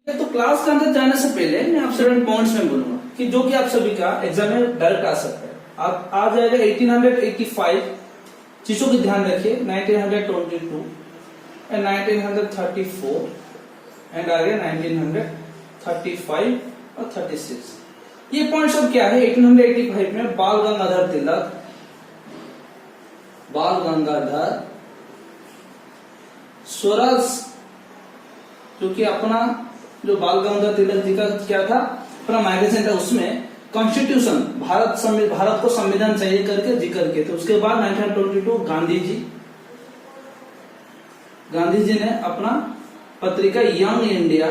तो क्लास के अंदर जाने से पहले मैं आप सर्टेन पॉइंट्स में बोलूंगा कि जो कि आप सभी का एग्जाम में डायरेक्ट आ सकता है। आप आ जाएगा 1885 चीजों की ध्यान रखिए, 1922 एंड 1934 एंड आगे 1935 और 36। ये पॉइंट सब क्या है? 1885 में बाल गंगाधर तिलक, बाल गंगाधर स्वराज, जो कि अपना जो बाल गंगाधर तिलक जी का क्या था, अपना मैगजीन था, उसमें कॉन्स्टिट्यूशन भारत को संविधान चाहिए करके जिक्र किए थे। उसके बाद 1922 गांधी जी ने अपना पत्रिका यंग इंडिया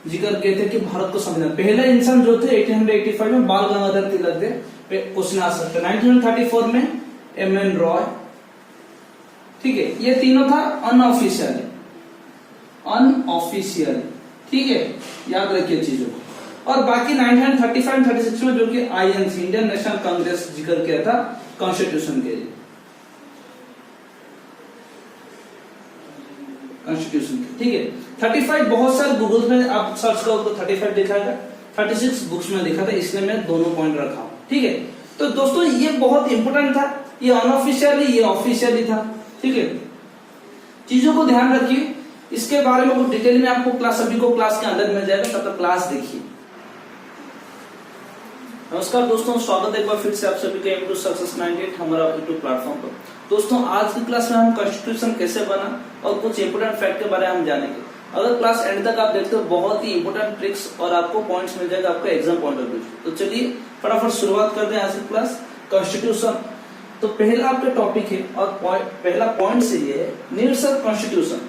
जिक्र किए थे कि भारत को संविधान, पहले इंसान जो थे 1885 में बाल गंगाधर तिलक थे। क्वेश्चन आ सकते हैं 1934 में एमएन रॉय, ठीक है। ये तीनों था अनऑफिशियली, ठीक है, याद रखिए चीजों को। और बाकी 1935-36 में जो कि आईएनसी इंडियन नेशनल कांग्रेस जिक्र किया था कॉन्स्टिट्यूशन के लिए, ठीक है। 35 बहुत सारे गूगल में आप सर्च करो तो 35 दिखाएगा, 36 बुक्स में लिखा था, इसलिए मैं दोनों पॉइंट रखा हूं, ठीक है। तो दोस्तों ये बहुत इंपोर्टेंट था, ये अनऑफिशियली, ये ऑफिशियली था, ठीक है। चीजों को ध्यान रखिए, इसके बारे में कुछ डिटेल में आपको क्लास सभी को क्लास के अंदर मिल जाएगा, तब तक क्लास देखिए। नमस्कार दोस्तों, स्वागत है एक बार फिर से आप सभी का एम टू सक्सेस 98 हमारा यूट्यूब प्लेटफॉर्म पर। दोस्तों आज की क्लास में हम कॉन्स्टिट्यूशन कैसे बना और कुछ इंपोर्टेंट फैक्ट के बारे में हम जानेंगे। अगर क्लास एंड तक आप देखते हो बहुत ही इंपोर्टेंट ट्रिक्स और आपको पॉइंट्स मिल जाएगा आपका एग्जाम पॉइंट ऑफ व्यू। तो चलिए फटाफट शुरुआत करते हैं आज की क्लास। कॉन्स्टिट्यूशन तो पहला आपका टॉपिक है और पहला पॉइंट से ये है, नीड्स ऑफ कॉन्स्टिट्यूशन।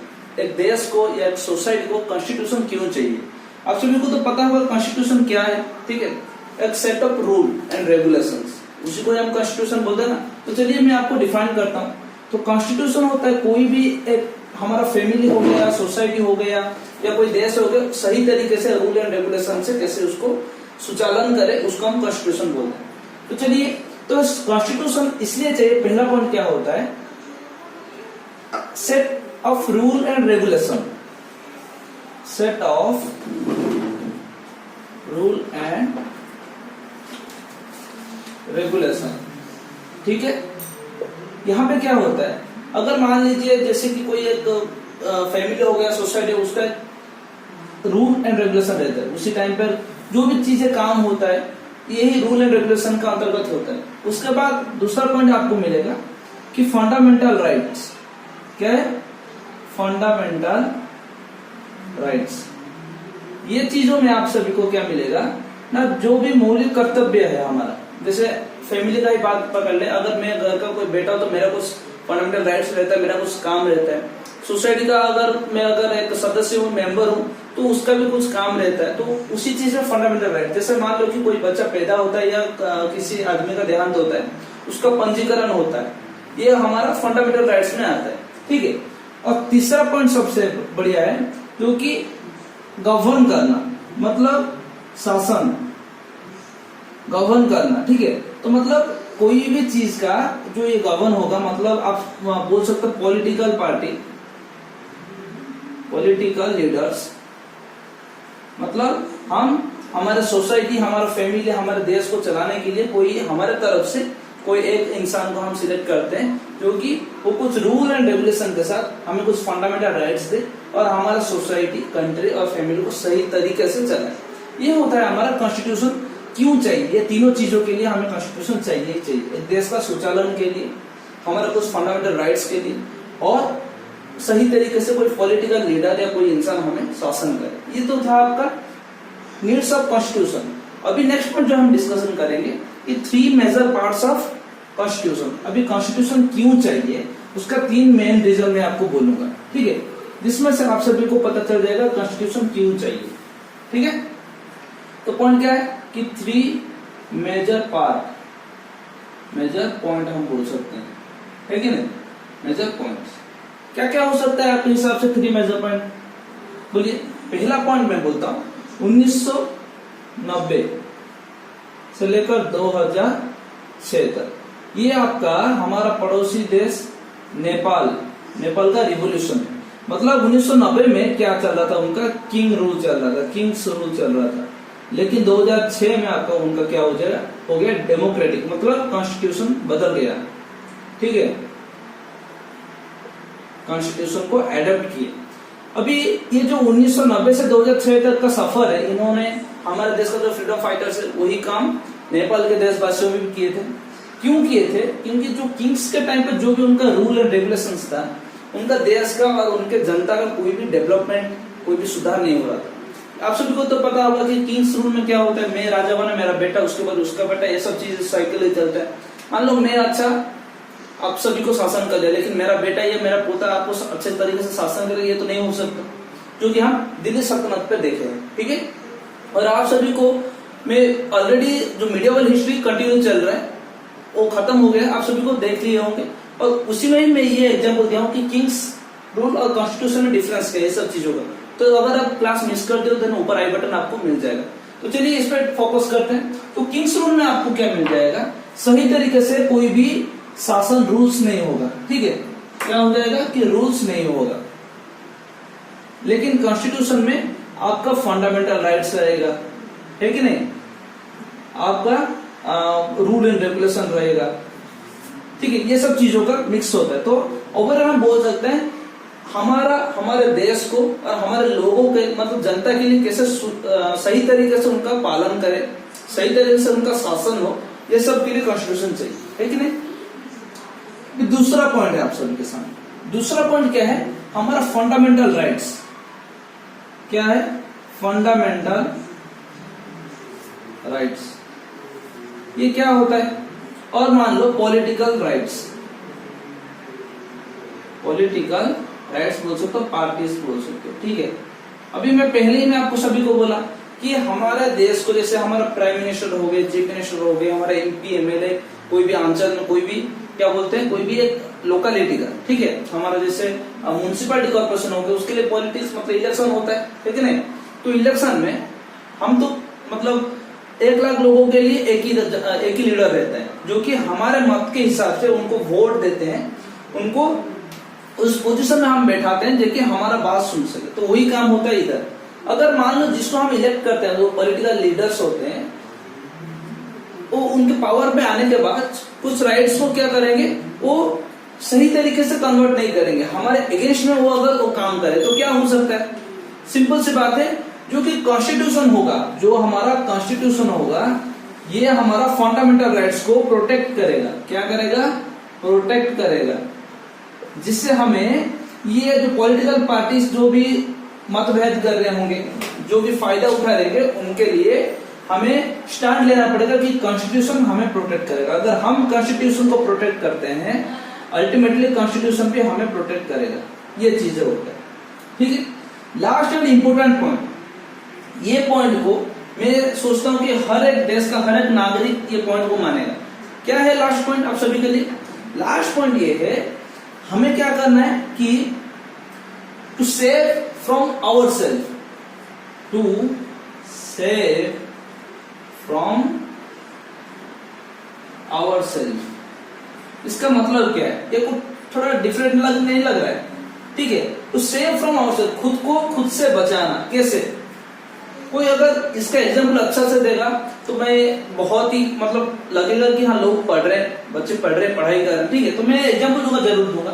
एक देश को या एक सोसाइटी को कॉन्स्टिट्यूशन क्यों चाहिए? आप सभी को तो पता होगा कॉन्स्टिट्यूशन क्या है, ठीक है। एक set of rule and regulations, उसी को हम कॉन्स्टिट्यूशन बोलते हैं ना। तो चलिए मैं आपको डिफाइन करता हूँ। तो कॉन्स्टिट्यूशन होता है कोई भी एक हमारा फैमिली हो गया, सोसाइटी हो गया या कोई देश हो गया, सही तरीके से रूल एंड रेगुलेशन से कैसे उसको सुचालन करे, उसको हम कॉन्स्टिट्यूशन बोलते हैं। तो चलिए, तो कॉन्स्टिट्यूशन इसलिए चाहिए, पहला पॉइंट क्या होता है, set of rule and regulation, set of rule and regulation, ठीक है। यहां पे क्या होता है, अगर मान लीजिए जैसे कि कोई एक फैमिली हो गया, सोसाइटी, उसका रूल एंड रेगुलेशन रहता है, उसी टाइम पर जो भी चीजें काम होता है यही रूल एंड रेगुलेशन का अंतर्गत होता है। उसके बाद दूसरा पॉइंट आपको मिलेगा कि फंडामेंटल राइट्स, क्या है, फंडामेंटल राइट्स। ये चीजों में आप सभी को क्या मिलेगा ना, जो भी मौलिक कर्तव्य है हमारा, जैसे फैमिली का ही बात पकड़ ले, अगर मैं घर का कोई बेटा तो मेरा कुछ फंडामेंटल राइट्स रहता है, मेरा कुछ काम रहता है। सोसाइटी का अगर मैं एक सदस्य हूँ, मेंबर हूँ, तो उसका भी कुछ काम रहता है। तो उसी चीज में फंडामेंटल राइट, जैसे मान लो कि कोई बच्चा पैदा होता है या किसी आदमी का देहांत होता है, उसका पंजीकरण होता है, ये हमारा फंडामेंटल राइट्स में आता है, ठीक है। और तीसरा पॉइंट सबसे बढ़िया है, जो कि गवर्न करना, मतलब शासन, गवर्न करना, ठीक है। तो मतलब कोई भी चीज का जो ये गवर्न होगा, मतलब आप बोल सकते हो पॉलिटिकल पार्टी, पॉलिटिकल लीडर्स, मतलब हम हमारे सोसाइटी, हमारा फैमिली, हमारे देश को चलाने के लिए कोई हमारे तरफ से कोई एक इंसान को हम सिलेक्ट करते हैं, जो कि वो कुछ रूल एंड रेगुलेशन के साथ हमें कुछ फंडामेंटल राइट्स दे और हमारा सोसाइटी, कंट्री और फैमिली को सही तरीके से चलाए। ये होता है हमारा कॉन्स्टिट्यूशन। क्यों चाहिए? ये तीनों चीजों के लिए हमें कॉन्स्टिट्यूशन चाहिए ही चाहिए। एक देश का सुचालन के लिए, हमारे कुछ फंडामेंटल राइट्स के लिए, और सही तरीके से कोई पॉलिटिकल लीडर या कोई इंसान हमें शासन करे। ये तो था आपका नीड्स ऑफ कॉन्स्टिट्यूशन। अभी नेक्स्ट पॉइंट जो हम डिस्कशन करेंगे, ये 3 मेजर पार्ट्स ऑफ कॉन्स्टिट्यूशन। अभी कॉन्स्टिट्यूशन क्यों चाहिए उसका 3 मेन रीजन मैं आपको बोलूंगा, ठीक है, जिसमें से आप सभी को पता चल जाएगा कॉन्स्टिट्यूशन क्यों चाहिए, ठीक है। तो पॉइंट क्या है कि 3 मेजर पार्ट, मेजर पॉइंट हम बोल सकते हैं, है कि नहीं, मेजर पॉइंट्स क्या क्या हो सकता है आपके हिसाब से 3 मेजर पॉइंट? बोलिए। पहला पॉइंट मैं बोलता हूं, 1990 से लेकर 2006 तक, ये आपका हमारा पड़ोसी देश नेपाल का रिवॉल्यूशन। मतलब 1990 में क्या चल रहा था, उनका किंग रूल चल रहा था, किंग्स रूल चल रहा था। लेकिन 2006 में आपका उनका क्या हो गया डेमोक्रेटिक, मतलब कॉन्स्टिट्यूशन बदल गया। ठीक है, कॉन्स्टिट्यूशन को एडॉप्ट किए। अभी ये जो 1990 से 2006 तक का सफर है, इन्होंने हमारे देश का जो फ्रीडम फाइटर्स है वही काम नेपाल के देशवासियों में भी किए थे। क्यों किए थे? क्योंकि जो किंग्स के टाइम पे जो भी उनका रूल एंड रेगुलेशंस था, उनका देश का और उनके जनता का कोई भी डेवलपमेंट, कोई भी सुधार नहीं हो रहा था। आप सभी को तो पता होगा कि किंग्स रूल में क्या होता है, मैं राजा बना, मेरा बेटा, उसके बाद उसका बेटा, ये सब चीज साइकिल ही चलता है। मान लो मैं अच्छा आप सभी को शासन कर लिया, लेकिन मेरा बेटा या मेरा पोता आपको अच्छे तरीके से शासन करे, ये तो नहीं हो सकता, जो कि हम दिल्ली सल्तनत पे देखे हैं। ठीक है, और आप सभी को मैं ऑलरेडी जो मीडिएवल हिस्ट्री कंटिन्यू चल रहा है वो खत्म हो गया, आप सभी को देख लिए होंगे, और उसी में ही मैं ये एग्जांपल दिया हूँ कि किंग्स रूल और कॉन्स्टिट्यूशन में डिफरेंस क्या है, सब चीजों का। तो अगर आप क्लास मिस करते हो तो ऊपर आई बटन आपको मिल जाएगा। तो चलिए इस पर फोकस करते हैं। तो किंग्स रूल में आपको क्या मिल जाएगा, सही तरीके से कोई भी शासन रूल्स नहीं होगा। ठीक है, क्या हो जाएगा कि रूल्स नहीं होगा। लेकिन कॉन्स्टिट्यूशन में आपका फंडामेंटल राइट्स रहेगा, है कि नहीं, आपका रूल एंड रेगुलेशन रहेगा। ठीक है, ये सब चीजों का मिक्स होता है। तो ओवरऑल हम बोल सकते हैं हमारे देश को और हमारे लोगों के, मतलब जनता के लिए कैसे सही तरीके से उनका पालन करे, सही तरीके से उनका शासन हो, ये सब के लिए कॉन्स्टिट्यूशन चाहिए, है कि नहीं। दूसरा पॉइंट है आप सभी के सामने। दूसरा पॉइंट क्या है, हमारा फंडामेंटल राइट्स। क्या है? Fundamental rights. ये क्या होता है? और मान लो पॉलिटिकल राइट्स, पॉलिटिकल राइट्स बोल सकते हो, पार्टीज बोल सकते हो। ठीक है, अभी मैं पहले ही मैं आपको सभी को बोला कि हमारे देश को, जैसे हमारा प्राइम मिनिस्टर हो गए, चीफ मिनिस्टर हो गए, हमारे एमपी एमएलए, कोई भी अंचल में कोई भी क्या बोलते हैं, कोई भी एक लोकेलिटी का, ठीक है, हमारा जैसे म्युनिसिपैलिटी कॉर्पोरेशन हो गया, उसके लिए पॉलिटिक्स मतलब इलेक्शन होता है कि नहीं। तो इलेक्शन में हम तो मतलब 1 लाख लोगों के लिए एक ही लीडर रहता है, जो कि हमारे मत के हिसाब से उनको वोट देते हैं, उनको उस पोजीशन में हम बैठाते हैं, जो कि हमारा बात सुन सके। तो वही काम होता है इधर। अगर मान लो जिसको हम इलेक्ट करते हैं, जो पॉलिटिकल लीडर्स होते हैं, वो उनके पावर पे आने के बाद कुछ राइट्स को क्या करेंगे, वो सही तरीके से कन्वर्ट नहीं करेंगे, हमारे अगेंस्ट में वो अगर वो काम करे तो क्या हो सकता है। सिंपल सी बात है, जो कि कॉन्स्टिट्यूशन होगा, जो हमारा कॉन्स्टिट्यूशन होगा, ये हमारा फंडामेंटल राइट्स को प्रोटेक्ट करेगा। क्या करेगा? प्रोटेक्ट करेगा, जिससे हमें ये जो पॉलिटिकल पार्टीज जो भी मतभेद कर रहे होंगे, जो भी फायदा उठा रहेंगे, उनके लिए हमें स्टैंड लेना पड़ेगा कि कॉन्स्टिट्यूशन हमें प्रोटेक्ट करेगा। अगर हम कॉन्स्टिट्यूशन को प्रोटेक्ट करते हैं, अल्टीमेटली कॉन्स्टिट्यूशन भी हमें प्रोटेक्ट करेगा। ये चीजें होता है। ठीक है, लास्ट एंड इंपोर्टेंट पॉइंट, ये पॉइंट को मैं सोचता हूं कि हर एक देश का हर एक नागरिक ये पॉइंट को मानेगा। क्या है लास्ट पॉइंट आप सभी के लिए? लास्ट पॉइंट ये है, हमें क्या करना है कि to save from our self, to save from our self. इसका मतलब क्या है? ये कुछ थोड़ा डिफरेंट नहीं लग रहा है? ठीक है, तो सेव फ्रॉम आवर सेल्फ, खुद को खुद से बचाना। कैसे? कोई अगर इसका एग्जाम्पल अच्छा से देगा तो मैं बहुत ही मतलब लगेगा कि हाँ लोग पढ़ रहे हैं, बच्चे पढ़ रहे हैं, पढ़ाई कर रहे हैं। ठीक है, तो मैं एग्जाम्पल दूंगा, जरूर दूंगा।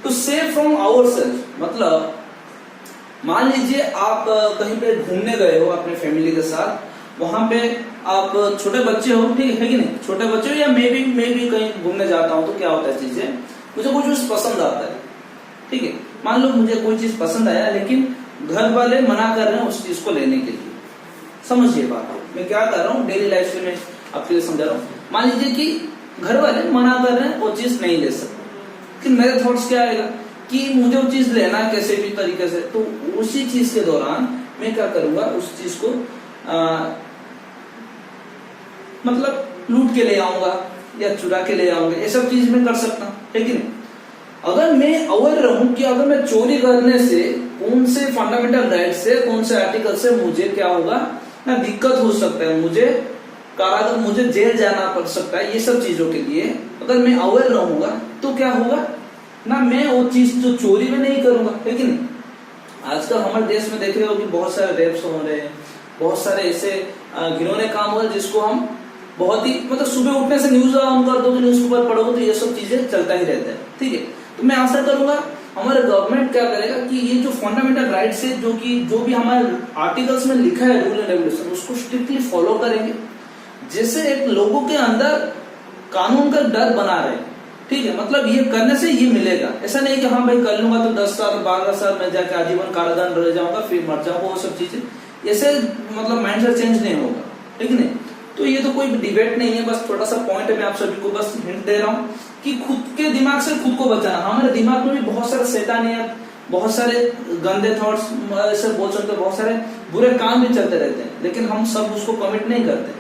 तो सेव फ्रॉम आवर सेल्फ मतलब मान लीजिए आप कहीं पे घूमने गए हो अपने फैमिली के साथ, वहां पे आप छोटे बच्चे हो, ठीक है कि नहीं, छोटे बच्चे हो, या मैं भी कहीं घूमने जाता हूँ, तो क्या होता है चीजें, मुझे कोई चीज पसंद आता है, ठीक है, मान लो मुझे कोई चीज पसंद आया, लेकिन घर वाले मना कर रहे हैं उस चीज को लेने के लिए। समझिए बात, मैं क्या कर रहा हूँ, डेली लाइफ से मैं आपके लिए समझा रहा हूँ। मान लीजिए कि घर वाले मना कर रहे हैं, वो चीज नहीं ले सकते, लेकिन मेरे थॉट्स क्या आएगा कि मुझे वो चीज लेना है कैसे भी तरीके से। तो उसी चीज के दौरान मैं क्या करूंगा, उस चीज को मतलब लूट के ले आऊंगा या चुरा के ले आऊंगा, ये सब चीज मैं कर सकता हूँ, है कि नहीं। अगर मैं अवेयर रहूं कि अगर मैं चोरी करने से कौन से फंडामेंटल राइट से, कौन से आर्टिकल से मुझे क्या होगा ना, दिक्कत हो सकता है, मुझे कारागार, मुझे जेल जाना पड़ सकता है, ये सब चीजों के लिए अगर मैं अवेयर रहूंगा तो क्या होगा, ना मैं वो चीज जो चोरी में नहीं करूंगा, लेकिन आजकल हमारे देश में देख रहे हो कि बहुत सारे रेप्स हो रहे हैं, बहुत सारे ऐसे घिनौने काम हो रहे हैं जिसको हम बहुत ही मतलब सुबह उठने से न्यूज ऑन कर दो तो न्यूज पेपर पढ़ोगे तो ये सब चीजें चलता ही रहता है। ठीक है, तो मैं आशा करूंगा हमारे गवर्नमेंट क्या करेगा कि ये जो फंडामेंटल राइट्स है जो भी हमारे आर्टिकल्स में लिखा है रूल एंड रेगुलेशन, उसको स्ट्रिक्टली फॉलो करेंगे, जैसे एक लोगों के अंदर कानून का डर बना रहे। ठीक है, मतलब ये करने से ये मिलेगा, ऐसा नहीं कि हाँ भाई कर लूंगा तो 10 साल 12 साल में जाके आजीवन कारादंड रह जाऊंगा फिर मर जाऊंगा, वो सब चीजें ऐसे मतलब माइंडसेट चेंज नहीं होगा। ठीक है, तो ये तो कोई डिबेट नहीं है, बस छोटा सा पॉइंट है, मैं आप सभी को बस हिंट दे रहा हूँ कि खुद के दिमाग से खुद को बचाना। हमारे दिमाग में भी बहुत सारे शैतानियत, बहुत सारे गंदे थॉट्स, ऐसे बोल सकते बहुत सारे बुरे काम भी चलते रहते हैं, लेकिन हम सब उसको कमिट नहीं करते।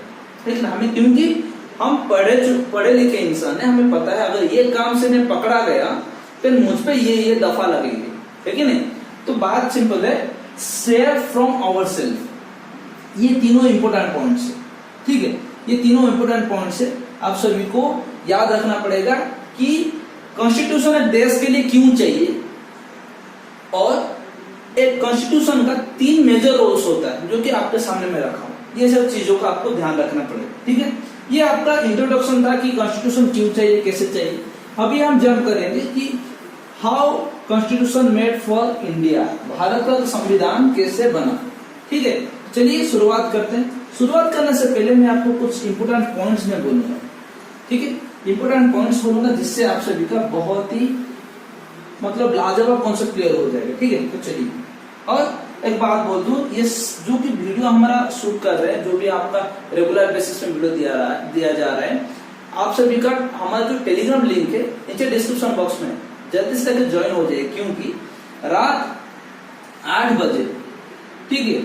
लेकिन हमें, क्योंकि हम पढ़े लिखे इंसान है, हमें पता है अगर ये काम से मैं पकड़ा गया फिर मुझ पे ये दफा लगेगी, है कि नहीं। तो बात सिंपल है, सेव फ्रॉम आवर सेल्फ, ये तीनों इंपोर्टेंट पॉइंट्स है। ठीक है, ये तीनों इंपोर्टेंट पॉइंट्स है, आप सभी को याद रखना पड़ेगा कि कॉन्स्टिट्यूशन देश के लिए क्यों चाहिए, और एक कॉन्स्टिट्यूशन का 3 मेजर रोल्स होता है जो कि आपके सामने मैं रखा हूं। ये सब चीजों का आपको ध्यान रखना पड़ेगा। ठीक है, ये आपका इंट्रोडक्शन था कि कॉन्स्टिट्यूशन क्यों चाहिए, कैसे चाहिए। अभी हम जंप करेंगे कि how constitution made for India, Bharat का संविधान कैसे बना। ठीक है, चलिए शुरुआत करते हैं। शुरुआत करने से पहले मैं आपको कुछ इंपोर्टेंट पॉइंट्स में बोलूंगा। ठीक है, इंपोर्टेंट पॉइंट्स बोलूंगा जिससे आप सभी का बहुत ही मतलब लाजवाब कॉन्सेप्ट क्लियर हो जाएगा। ठीक है, तो चलिए, और एक बात बोल दूं, ये जो कि वीडियो हमारा शूट कर रहे हैं, जो भी आपका रेगुलर बेसिस में वीडियो दिया जा रहा है, आप सभी का हमारा जो टेलीग्राम लिंक है नीचे डिस्क्रिप्शन बॉक्स में जल्दी से जाकर ज्वाइन हो जाए, क्योंकि रात 8 बजे, ठीक है,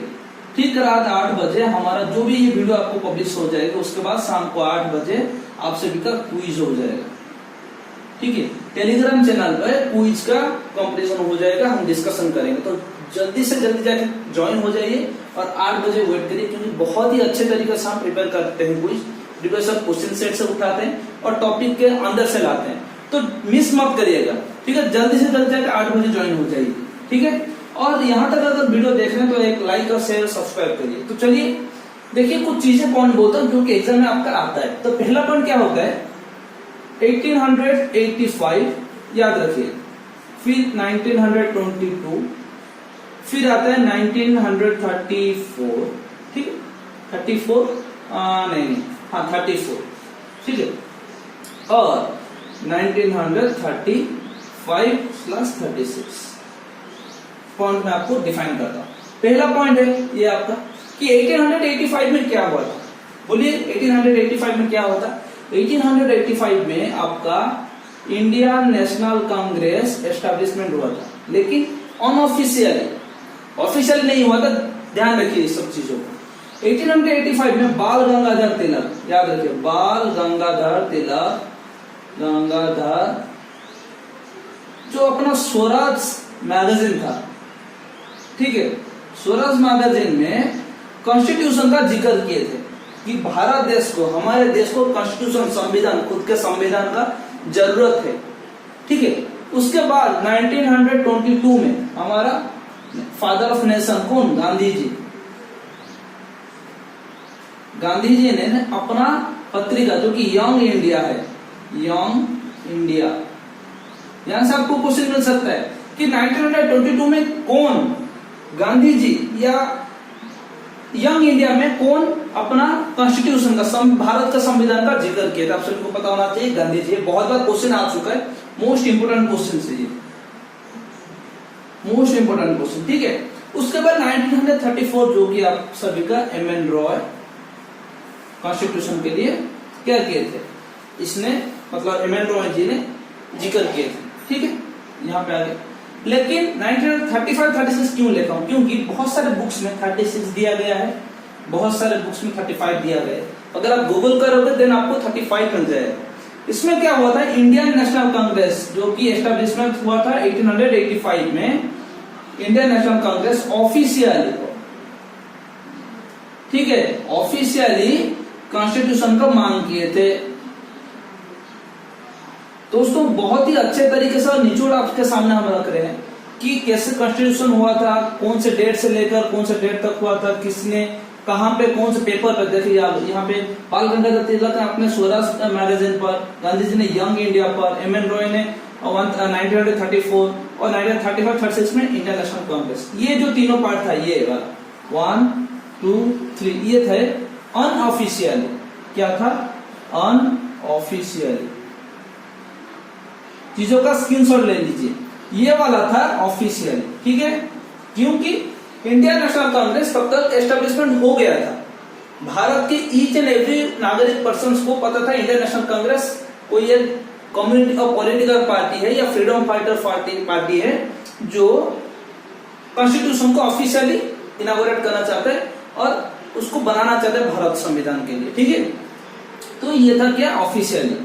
ठीक रात 8 बजे हमारा जो भी ये वीडियो आपको पब्लिश हो जाएगा, उसके बाद शाम को 8 बजे आप सभी का क्विज हो जाएगा। ठीक है, टेलीग्राम चैनल पे क्विज का कंपटीशन हो जाएगा, हम डिस्कशन करेंगे, तो जल्दी से जल्दी जाके ज्वाइन हो जाइए और 8 बजे वेट करिए, क्योंकि बहुत ही अच्छे तरीके से हम प्रिपेयर करते हैं क्विज, प्रिपरेशन क्वेश्चन सेट से उठाते हैं और टॉपिक के अंदर से लाते हैं, तो मिस मत करिएगा। ठीक है, जल्दी से जल्दी जाके 8 बजे ज्वाइन हो जाइए। ठीक है, और यहाँ तक अगर वीडियो देख रहे हैं तो एक लाइक और शेयर सब्सक्राइब करिए। तो चलिए देखिए, कुछ चीजें पॉइंट बोलता हूँ जो कि एग्जाम में आपका आता है। तो पहला पॉइंट क्या होता है, 1885 याद रखिए, फिर 1922, फिर आता है 1934, ठीक है, 34 नहीं, हाँ 34, ठीक है, और 1935/36 पॉइंट में आपको डिफाइन करता हूं। पहला पॉइंट है ये आपका कि 1885 में क्या हुआ था। बोलिए 1885 में क्या हुआ था। 1885 में आपका इंडियन नेशनल कांग्रेस एस्टेब्लिशमेंट हुआ था, लेकिन अनऑफिशियली, ऑफिशियल नहीं हुआ था, ध्यान रखिए इस सब चीजों को। 1885 में बाल गंगाधर तिलक, याद रखिए, बाल गंगाधर तिलक, गंगाधर जो अपना स्वराज मैगजीन था, ठीक है, स्वराज मैगजीन में कॉन्स्टिट्यूशन का जिक्र किए थे कि भारत देश को, हमारे देश को कॉन्स्टिट्यूशन, संविधान, खुद के संविधान का जरूरत है। ठीक है, उसके बाद 1922 में हमारा फादर ऑफ नेशन कौन, गांधी जी, गांधी जी ने अपना पत्रिका जो कि यंग इंडिया है, यंग इंडिया, यहां से आपको क्वेश्चन मिल सकता है कि 1922 में कौन, गांधी जी या यंग इंडिया में कौन अपना कॉन्स्टिट्यूशन का, भारत का संविधान का जिक्र किया था। आप सभी को पता होना चाहिए, गांधी जी। बहुत बार क्वेश्चन आ चुका है, मोस्ट इंपोर्टेंट क्वेश्चन से, ये मोस्ट इंपोर्टेंट क्वेश्चन। ठीक है, उसके बाद 1934 जो कि आप सभी का एम.एन. रॉय कॉन्स्टिट्यूशन के लिए क्या किए थे, इसने मतलब एम.एन. रॉय जी ने जिक्र किए थे। ठीक है, यहाँ पे आगे, लेकिन 1935-36 क्यों लिखा हूं, क्योंकि बहुत सारे बुक्स में 36 दिया गया है, बहुत सारे बुक्स में 35 दिया गया है। अगर आप गूगल करोगे देन आपको 35 मिल जाएगा। इसमें क्या हुआ था, इंडियन नेशनल कांग्रेस जो कि एस्टेब्लिशमेंट हुआ था 1885 में, इंडियन नेशनल कांग्रेस ऑफिशियली, ठीक है, ऑफिशियली कॉन्स्टिट्यूशन को मांग किए थे। दोस्तों बहुत ही अच्छे तरीके से और निचोड़ आपके सामने हम रख रहे हैं कि कैसे कॉन्स्टिट्यूशन हुआ था, कौन से डेट से लेकर कौन से डेट तक हुआ था, किसने कहां पे कौन से पेपर पर। देखिए यहाँ पे बाल गंगाधर तिलक ने अपने स्वराज मैगजीन पर, गांधी जी ने यंग इंडिया पर, एम एन रॉय ने 1934 और 1935-36 में इंडियन नेशनल कांग्रेस। ये जो तीनों पार्ट था, ये वाला 1 2 3 ये थे अनऑफिशियली। क्या था? अनऑफिशियली। चीजों का स्क्रीनशॉट ले लीजिए। ये वाला था ऑफिशियली, ठीक है, क्योंकि इंडियन नेशनल कांग्रेस तब तक एस्टेब्लिशमेंट हो गया था। भारत के ईच एंड एवरी नागरिक पर्सन को पता था इंडियन नेशनल कांग्रेस कोई एक कम्युनिटी और पॉलिटिकल पार्टी है या फ्रीडम फाइटर पार्टी है जो कॉन्स्टिट्यूशन को ऑफिशियली इनॉग्रेट करना चाहते हैं और उसको बनाना चाहते हैं भारत संविधान के लिए, ठीक है। तो ये था क्या? ऑफिशियली।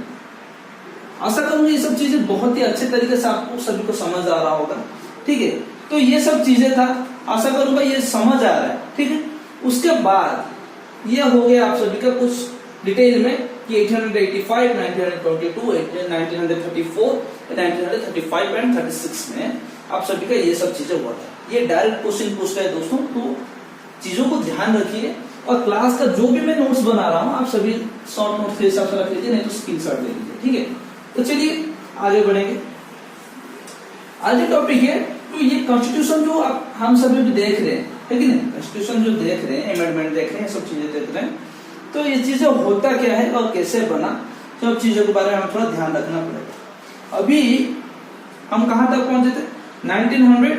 आशा करूंगा ये सब चीजें बहुत ही अच्छे तरीके से आपको सभी को समझ आ रहा होगा, ठीक है। तो ये सब चीजें था, आशा करूंगा ये समझ आ रहा है, ठीक है। उसके बाद ये हो गया आप सभी का कुछ डिटेल में कि 1885, 1922, 1934, 1935 एंड 36 में आप सभी का ये सब चीजें हुआ था। ये डायरेक्ट क्वेश्चन पूछ रहे हैं दोस्तों, तो चीजों को ध्यान रखिए और क्लास का जो भी मैं नोट्स बना रहा हूँ आप सभी शॉर्ट नोट्स के हिसाब से रख लीजिए, नहीं तो स्क्रीनशॉट ले लीजिए, ठीक है। तो चलिए आगे बढ़ेंगे। आज जो टॉपिक है तो ये कॉन्स्टिट्यूशन जो हम सभी भी देख रहे हैं, है कि नहीं? कॉन्स्टिट्यूशन जो देख रहे हैं, अमेंडमेंट देख रहे हैं, सब चीजें देख रहे हैं, तो ये चीजें होता क्या है और कैसे बना, सब चीजों के बारे में हमें थोड़ा ध्यान रखना पड़ेगा। अभी हम कहां तक पहुंचे थे? 1900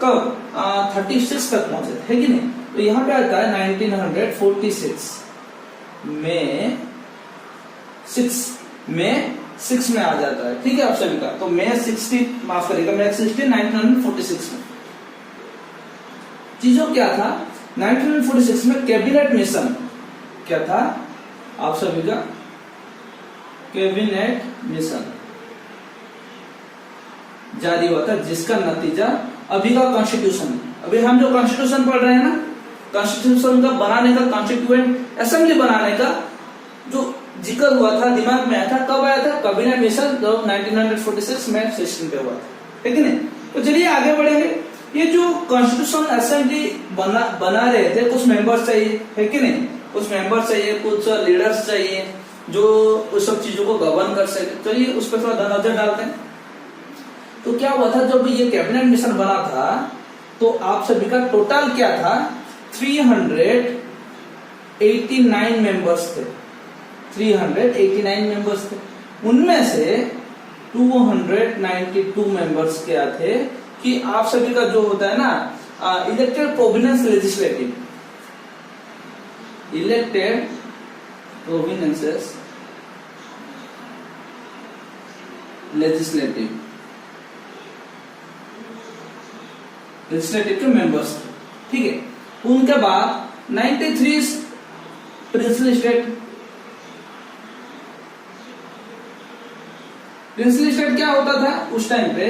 कब 36 तक पहुंचे थे, है कि नहीं? तो यहाँ पे आता है 1946 में 6 में आ जाता है, ठीक है आप सभी का। तो May 16, माफ करिएगा, May 16, 1946 में चीजों क्या था? 1946 में कैबिनेट मिशन क्या था आप सभी का? कैबिनेट मिशन जारी हुआ था, जिसका नतीजा अभी का कॉन्स्टिट्यूशन। अभी हम जो कॉन्स्टिट्यूशन पढ़ रहे हैं ना, कॉन्स्टिट्यूशन का बनाने का, कॉन्स्टिट्यूएंट असेंबली बनाने का जो जिक्र हुआ था, दिमाग में आया था, कब आया था? कैबिनेट मिशन जो 1946 में 16 पे हुआ था, है कि नहीं? तो चलिए आगे बढ़ेंगे। ये जो कॉन्स्टिट्यूशन असेंबली बना रहे थे, कुछ मेंबर्स चाहिए, है कि नहीं? कुछ मेंबर्स चाहिए, कुछ लीडर्स चाहिए जो उस सब चीजों को गवर्न कर सके। चलिए उस पर थोड़ा नजर डालते हैं। तो क्या हुआ था जब ये कैबिनेट मिशन बना था, तो आप सभी का टोटल क्या था? 389 मेंबर्स थे। 389 मेंबर्स थे। उनमें से 292 मेंबर्स क्या थे कि आप सभी का जो होता है ना, elected province legislative, elected provinces legislative के मेंबर्स, ठीक है। उनके बाद 93 प्रिंसली स्टेट। प्रिंसली स्टेट क्या होता था उस टाइम पे?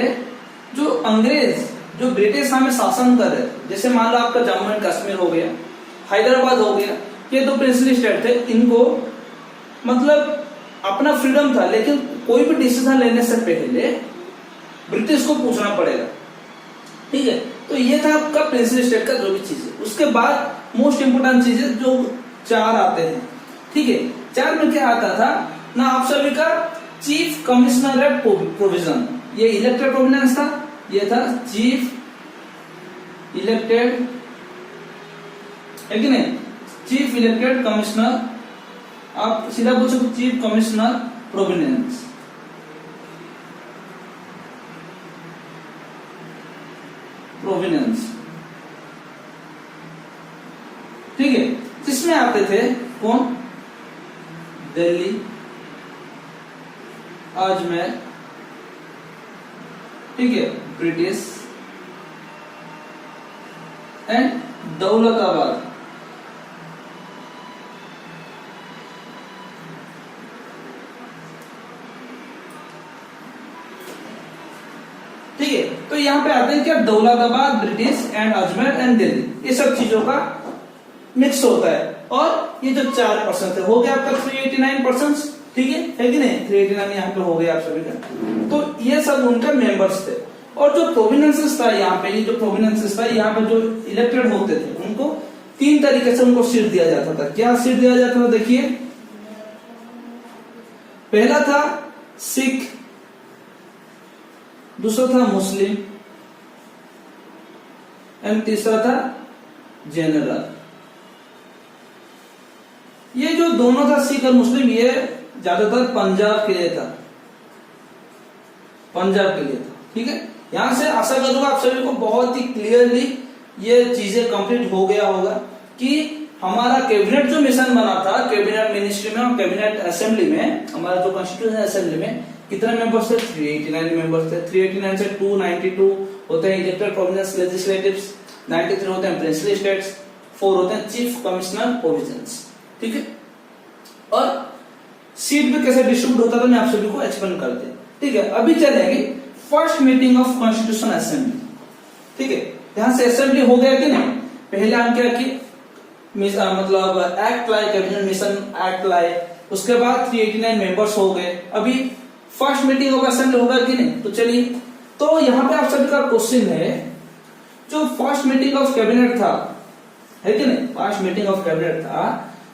जो अंग्रेज, जो ब्रिटिश हमें शासन कर रहे थे, जैसे मान लो आपका जम्मू एंड कश्मीर हो गया, हैदराबाद हो गया, ये तो प्रिंसली स्टेट थे। इनको मतलब अपना फ्रीडम था, लेकिन कोई भी डिसीजन लेने से पहले ब्रिटिश को पूछना पड़ेगा, ठीक है। तो ये था आपका प्रिंसली स्टेट का जो भी चीज है। उसके बाद मोस्ट इंपोर्टेंट चीजें जो 4 आते हैं, ठीक है। 4 में क्या आता था ना आप सभी का? Chief commissionerate provision. ये इलेक्टेड प्रोविनेंस था, ये था चीफ इलेक्टेड, है कि नहीं? चीफ इलेक्टेड कमिश्नर, आप सीधा पूछ सकते चीफ कमिश्नर प्रोविनेंस। ठीक है। जिसमें आते थे कौन? दिल्ली, अजमेर, ठीक है, ब्रिटिश एंड दौलताबाद। ठीक है। तो यहां पे आते हैं क्या? Daulatabad, British and Ajmer and Delhi, ये सब चीजों का मिक्स होता है। और ये जो 4% है, हो गया आपका 389%। ठीक है कि नहीं, 389 यहाँ पे हो गया आप सभी का। तो ये सब उनका मेंबर्स थे। और जो प्रोविनेंसेस था यहाँ पे, ये जो प्रोविनेंसेस था यहाँ पे जो इलेक्टेड होते थे उनको 3 तरीके से उनको सीट दिया जाता था। क्या सीट दिया जाता था देखिए, पहला था सिख, दूसरा था मुस्लिम एंड तीसरा था जनरल। ये जो दोनों था सिख और मुस्लिम, ये ज्यादातर पंजाब के लिए था, पंजाब के लिए था। ठीक है, यहां से आशा करूंगा आप सभी को बहुत ही क्लियरली ये चीजें कंप्लीट हो गया होगा कि हमारा कैबिनेट जो मिशन बना था, कैबिनेट मिनिस्ट्री में और कैबिनेट असेंबली में, हमारा जो कॉन्स्टिट्यूशन असेंबली में कितने मेंबर्स थे, 389 मेंबर्स थे। 389 से 292 होते हैं इलेक्टेड प्रोविंशियल लेजिस्लेटिव्स, 93 होते हैं प्रिंसली स्टेट्स, 4 होते हैं चीफ कमिश्नर प्रोविजंस। ठीक है, और सीट भी कैसे डिस्ट्रीब्यूट होता था मैं आप सभी को एक्सप्लेन करते हैं। ठीक है, अभी चलेंगे first meeting of constitution assembly. ठीक है, यहां से असेंबली हो गया कि नहीं, पहले हम क्या किए, मतलब एक्ट लाए, कैबिनेट मिशन एक्ट लाए, उसके बाद 389 मेंबर्स हो गए। अभी फर्स्ट मीटिंग ऑफ असेंबली होगा कि नहीं, तो चलिए, तो यहाँ पे आप सभी का क्वेश्चन है, जो फर्स्ट मीटिंग ऑफ कैबिनेट था, है कि नहीं, फर्स्ट मीटिंग ऑफ कैबिनेट था,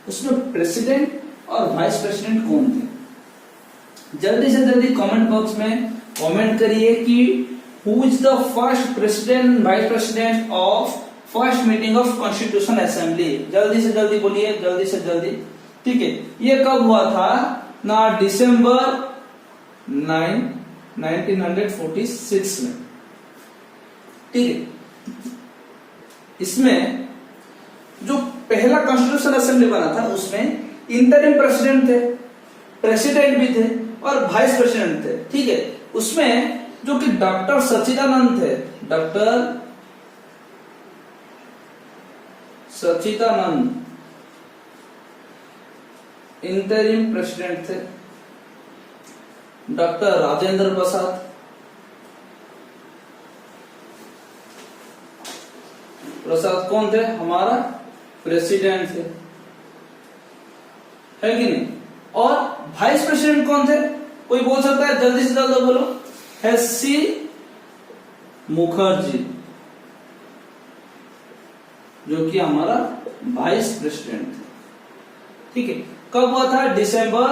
उसमें प्रेसिडेंट और वाइस प्रेसिडेंट कौन थे? जल्दी से जल्दी कमेंट बॉक्स में कमेंट करिए कि who is the first president vice president of first meeting of constitution assembly. जल्दी से जल्दी बोलिए, जल्दी से जल्दी। ठीक है, ये कब हुआ था ना, दिसंबर 9 1946 में। ठीक है, इसमें जो पहला कॉन्स्टिट्यूशन असेंबली बना था उसमें इंटरिम प्रेसिडेंट थे, प्रेसिडेंट भी थे और वाइस प्रेसिडेंट थे। ठीक है, उसमें जो कि डॉक्टर सच्चिदानंद थे, डॉक्टर सच्चिदानंद इंटरिम प्रेसिडेंट थे, डॉक्टर राजेंद्र प्रसाद कौन थे, हमारा प्रेसिडेंट थे, है कि नहीं। और वाइस प्रेसिडेंट कौन थे, कोई बोल सकता है, जल्दी से जल्दी बोलो, एस.सी. मुखर्जी, जो कि हमारा वाइस प्रेसिडेंट थे। ठीक है, कब हुआ था, दिसंबर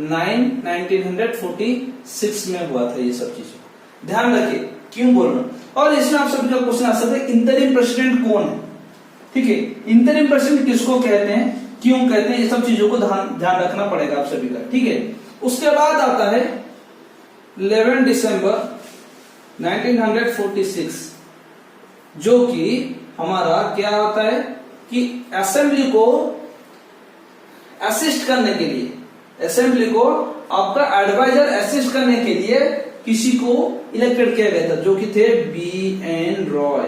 9 1946 में हुआ था। ये सब चीजें ध्यान रखिए, क्यों बोल रहा हूं। और इसमें आप सभी का क्वेश्चन आ सकता है, इंटरिम प्रेसिडेंट कौन है। ठीक है, इंटरिम प्रेसिडेंट किसको कहते हैं, क्यों कहते हैं, ये सब चीजों को ध्यान रखना पड़ेगा आप सभी का। ठीक है, उसके बाद आता है 11 दिसंबर 1946, जो कि हमारा क्या होता है कि असेंबली को असिस्ट करने के लिए, असेंबली को आपका एडवाइजर असिस्ट करने के लिए किसी को इलेक्टेड किया गया था, जो कि थे B.N. रॉय।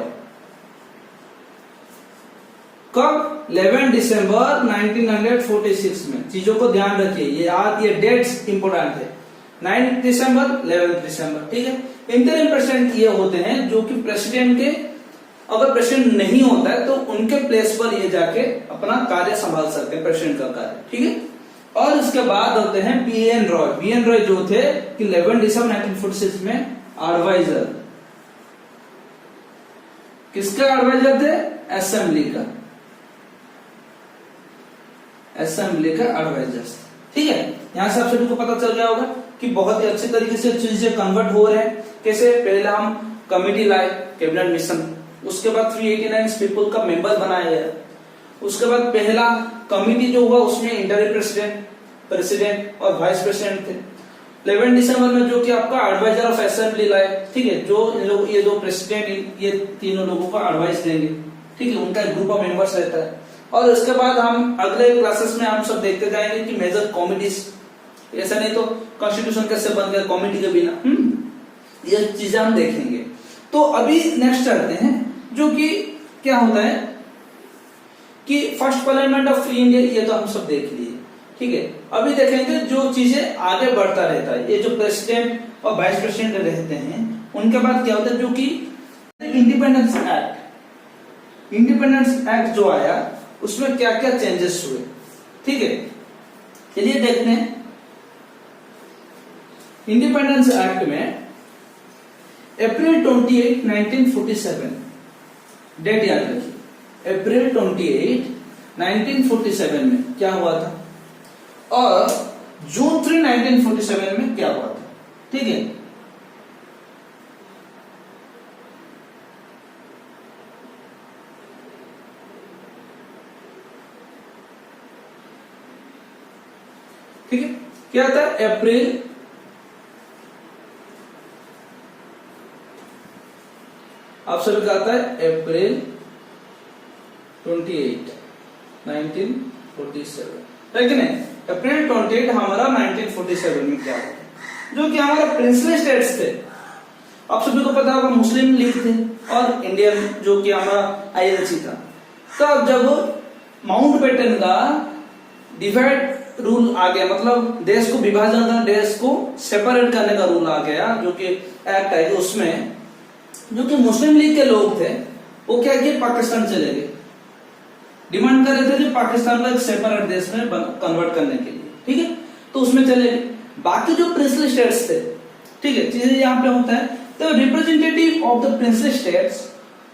कब, 11 दिसंबर 1946 में। चीजों को ध्यान रखिए, ये डेट्स इंपोर्टेंट है, 9 दिसंबर 11 दिसंबर। ठीक है, इंटरिम प्रेसिडेंट ये होते हैं जो कि प्रेसिडेंट के, अगर प्रेसिडेंट नहीं होता है तो उनके प्लेस पर ये जाके अपना कार्य संभाल सकते हैं, प्रेसिडेंट का कार्य। ठीक है, और इसके बाद होते हैं B.N. रॉय। B.N. रॉय जो थे कि 11 दिसंबर 1946 में एडवाइजर, किसका एडवाइजर थे, असेंबली का, असेंबली का एडवाइजर। ठीक है, यहां से आप सभी को पता चल गया होगा कि बहुत ही अच्छे तरीके से चीजें कन्वर्ट हो रहे हैं। कैसे, पहले हम कमिटी लाए, कैबिनेट मिशन, उसके बाद 389 पीपल का मेंबर बनाया गया, उसके बाद पहला कमिटी जो हुआ उसमें इंटरिम प्रेसिडेंट, प्रेसिडेंट और वाइस प्रेसिडेंट थे। 11 दिसंबर में जो कि आपका एडवाइजर ऑफ असेंबली लाए। ठीक है, जो इन लोग, ये दो प्रेसिडेंट, ये तीनों लोगों को एडवाइस देंगे। ठीक है, उनका एक ग्रुप ऑफ मेंबर्स रहता है। और इसके बाद हम अगले क्लासेस में हम सब देखते जाएंगे कि मेजर कमिटीज, ऐसा नहीं तो कॉन्स्टिट्यूशन कैसे बन गया कमिटी के बिना, ये चीजें हम देखेंगे। तो अभी नेक्स्ट चलते हैं, जो कि क्या होता है कि first parliament of free India, ये तो हम सब देख लिए। ठीक है, अभी देखेंगे जो चीजें आगे बढ़ता रहता है, ये जो प्रेसिडेंट और वाइस प्रेसिडेंट रहते हैं, उनके बाद क्या होता है, जो कि इंडिपेंडेंस एक्ट, इंडिपेंडेंस एक्ट जो आया उसमें क्या क्या चेंजेस हुए। ठीक है, चलिए देखते हैं। इंडिपेंडेंस एक्ट में अप्रैल 28, 1947 डेट याद रखिए, अप्रैल 28, 1947 में क्या हुआ था और जून 3, 1947 में क्या हुआ था। ठीक है, ठीक है, क्या था अप्रैल आप सभी का आता है अप्रैल 28, 1947 है कि नहीं। अप्रैल 28 हमारा 1947 में क्या हुआ जो कि हमारा प्रिंसली स्टेट्स थे। आप सभी को पता होगा मुस्लिम लीग थे और इंडियन जो कि हमारा आईएनसी था। तो अब जब माउंटबेटन का डिवाइड रूल आ गया, मतलब देश को विभाजन का, देश को सेपरेट करने का रूल आ गया जो कि एक्ट है, उसमें जो कि मुस्लिम लीग के लोग थे वो क्या किए, पाकिस्तान चले गए, डिमांड कर रहे थे कि पाकिस्तान को एक सेपरेट देश में कन्वर्ट करने के लिए। ठीक है, तो उसमें चले गए। बाकी जो प्रिंसली स्टेट्स थे, ठीक है, चीजें यहाँ पे होता है, तो representative of the princely states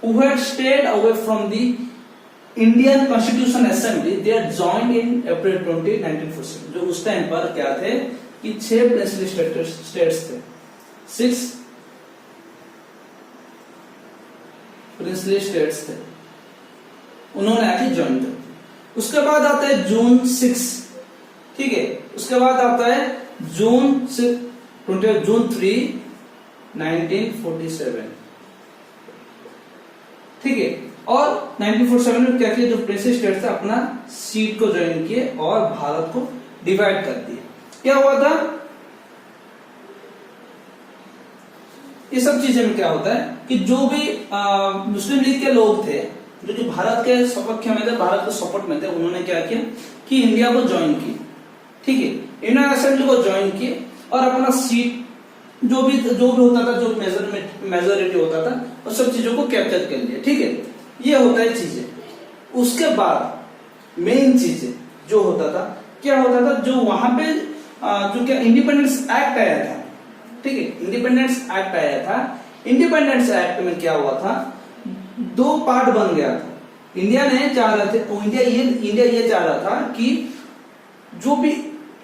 who had stayed away from the Indian Constitution Assembly, they had joined in April 20, 1947। जो उस टाइम पर क्या थे कि 6 प्रिंसली स्टेट्स थे, 6 प्रिंसली स्टेट्स थे, उन्होंने आके ज्वाइन कर दिया। उसके बाद आता है जून 6, ठीक है, उसके बाद आता है जून 3, 1947, ठीक है। और 1947 में क्या किया, जो प्रिंसली स्टेट्स थे अपना सीट को ज्वाइन किए और भारत को डिवाइड कर दिया। क्या हुआ था, ये सब चीजें में क्या होता है कि जो भी मुस्लिम लीग के लोग थे जो कि भारत के सपक्ष में थे, भारत के सपोर्ट में थे, उन्होंने क्या किया कि इंडिया को ज्वाइन किया। ठीक है, इंडियन असेंबली को ज्वाइन किए और अपना सीट जो भी होता था, जो मेजोरिटी होता था, और सब चीजों को कैप्चर कर लिया। ठीक है, ये होता है चीजें। उसके बाद मेन चीजें जो होता था, क्या होता था, जो वहां पे जो क्या इंडिपेंडेंस एक्ट आया था, ठीक है, इंडिपेंडेंस एक्ट आया था। इंडिपेंडेंस एक्ट में क्या हुआ था, 2 पार्ट बन गया था। इंडिया ये चाह रहा था कि जो भी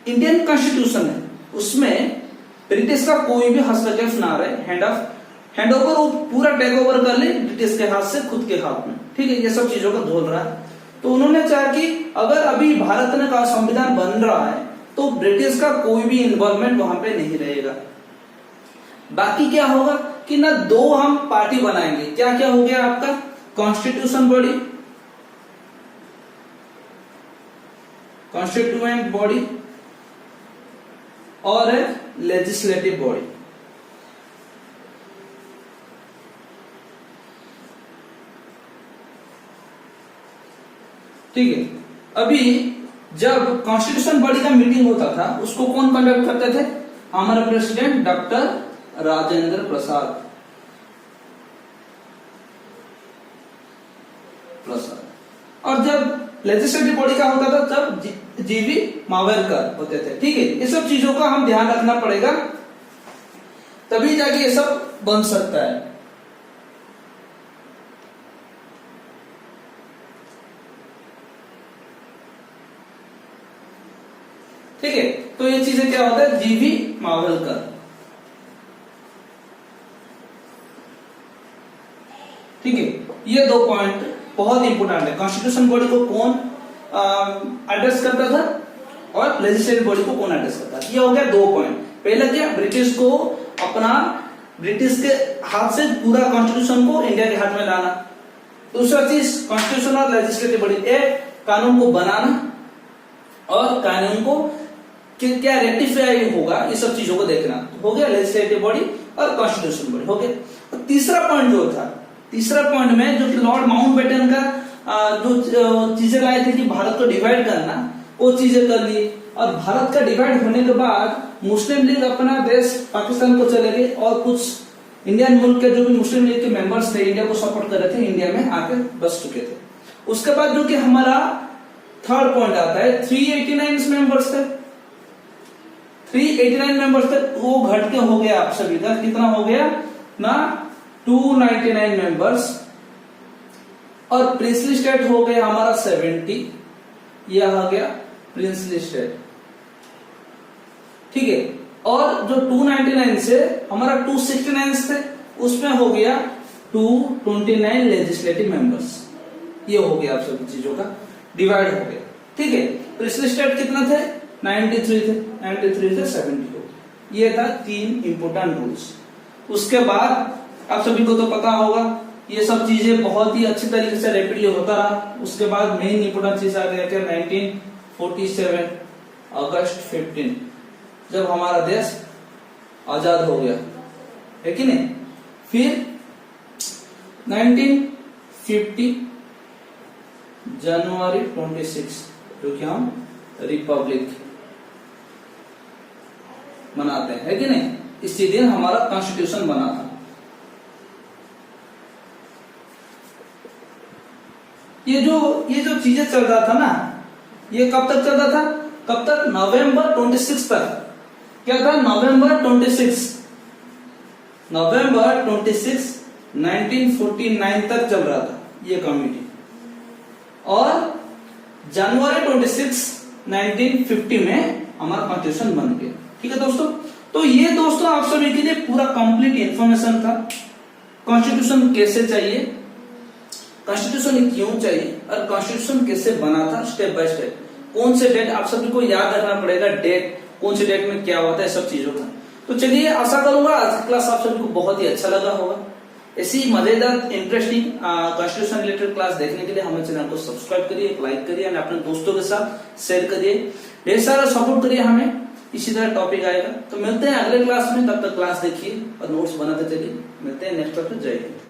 इंडियन कॉन्स्टिट्यूशन है उसमें ब्रिटिश का कोई भी हस्तक्षेप ना रहे, हैंड ओवर वो पूरा टेक ओवर कर ले ब्रिटिश के हाथ से खुद के हाथ में। ठीक है, ये सब चीजों का धोल रहा है। तो उन्होंने चाहा कि अगर अभी भारत ने का संविधान बन रहा है तो ब्रिटिश का कोई भी इन्वॉल्वमेंट वहां पे नहीं रहेगा। बाकी क्या होगा कि ना 2 हम पार्टी बनाएंगे। क्या क्या हो गया आपका, कॉन्स्टिट्यूशन बॉडी, कॉन्स्टिट्यूएंट बॉडी और लेजिस्लेटिव बॉडी। ठीक है, अभी जब कॉन्स्टिट्यूशन बॉडी का मीटिंग होता था उसको कौन कंडक्ट करते थे, हमारा प्रेसिडेंट डॉक्टर राजेंद्र प्रसाद। और जब लेजिस्लेटिव बॉडी का होता था तब जीवी मावेरकर होते थे। ठीक है, ये सब चीजों का हम ध्यान रखना पड़ेगा, तभी जाके ये सब बन सकता है। ठीक है, तो ये चीजें क्या होता है, जीवी मावेरकर। ठीक है, ये 2 पॉइंट बहुत इंपोर्टेंट है। कॉन्स्टिट्यूशन बॉडी को कौन एड्रेस करता था और लेजिस्लेटिव बॉडी को कौन एड्रेस करता था, ये हो गया 2 पॉइंट। पहला क्या, ब्रिटिश को ब्रिटिश के हाथ से पूरा कॉन्स्टिट्यूशन को इंडिया के हाथ में लाना। दूसरा चीज, कॉन्स्टिट्यूशन और लेजिस्लेटिव बॉडी, एक कानून को बनाना और कानून को क्या रेक्टिफाई होगा, ये सब चीजों को देखना। हो गया लेजिस्लेटिव बॉडी और कॉन्स्टिट्यूशन बॉडी हो गया। और तीसरा पॉइंट जो था, तीसरा पॉइंट में जो कि लॉर्ड माउंटबेटन का जो चीजें लाए थे कि भारत को डिवाइड करना, वो चीजें कर ली। और भारत का डिवाइड होने के बाद मुस्लिम लीग अपना देश पाकिस्तान को चले गए और कुछ इंडियन मुल्क के जो भी मुस्लिम लीग के मेंबर्स थे, इंडिया को सपोर्ट कर रहे थे, इंडिया में आके बस चुके थे। उसके बाद जो कि हमारा थर्ड पॉइंट आता है, 389 मेंबर्स थे, 389 मेंबर्स थे, वो घट के हो गया आप सभी का कितना हो गया ना 299 मेंबर्स, और प्रिंसली स्टेट हो गया हमारा 70, यह आ गया प्रिंसली स्टेट, ठीक है। और जो 299 से हमारा 269 थे, उसमें हो गया 229 लेजिस्लेटिव मेंबर्स, ये हो गया आप सभी चीजों का डिवाइड हो गया, ठीक है। प्रिंसली स्टेट कितना थे 93 थे, 93 से 70 हो, ये था 3 इंपोर्टेंट रूल्स। उसके बाद आप सभी को तो पता होगा ये सब चीजें बहुत ही अच्छी तरीके से रैपिडली होता रहा। उसके बाद मेन इंपोर्टेंट चीज आ गया 1947 अगस्त 15, जब हमारा देश आजाद हो गया, है कि नहीं। फिर 1950 जनवरी 26, जो कि हम रिपब्लिक मनाते हैं, है कि नहीं। इसी दिन हमारा कॉन्स्टिट्यूशन बना था। ये जो चीजें चल रहा था ना, ये कब तक चल रहा था, कब तक, नवंबर 26 तक। क्या था, नवंबर 26 1949 तक चल रहा था ये कमेटी, और जनवरी 26 1950 में हमारा कॉन्स्टिट्यूशन बन गया, ठीक है दोस्तों। तो ये दोस्तों आप सभी के लिए पूरा कंप्लीट इंफॉर्मेशन था, कॉन्स्टिट्यूशन कैसे चाहिए, कॉन्स्टिट्यूशन क्यों चाहिए, और कॉन्स्टिट्यूशन कैसे बना था स्टेप बाय स्टेप, कौन से डेट आप सभी को याद रखना पड़ेगा, डेट कौन से डेट में क्या होता है, सब चीजों का। तो चलिए, आशा करूंगा आज की क्लास आप सभी को बहुत ही अच्छा लगा होगा। ऐसी मजेदार इंटरेस्टिंग कॉन्स्टिट्यूशन रिलेटेड क्लास देखने के लिए हमारे चैनल को सब्सक्राइब करिए, लाइक करिए, और अपने दोस्तों के साथ शेयर करिए, ढेर सारा सपोर्ट करिए हमें। इसी तरह टॉपिक आएगा तो मिलते हैं अगले क्लास में, तब तक क्लास देखिए और नोट्स बनाते चलिए। मिलते हैं नेक्स्ट क्लास में। जय हिंद।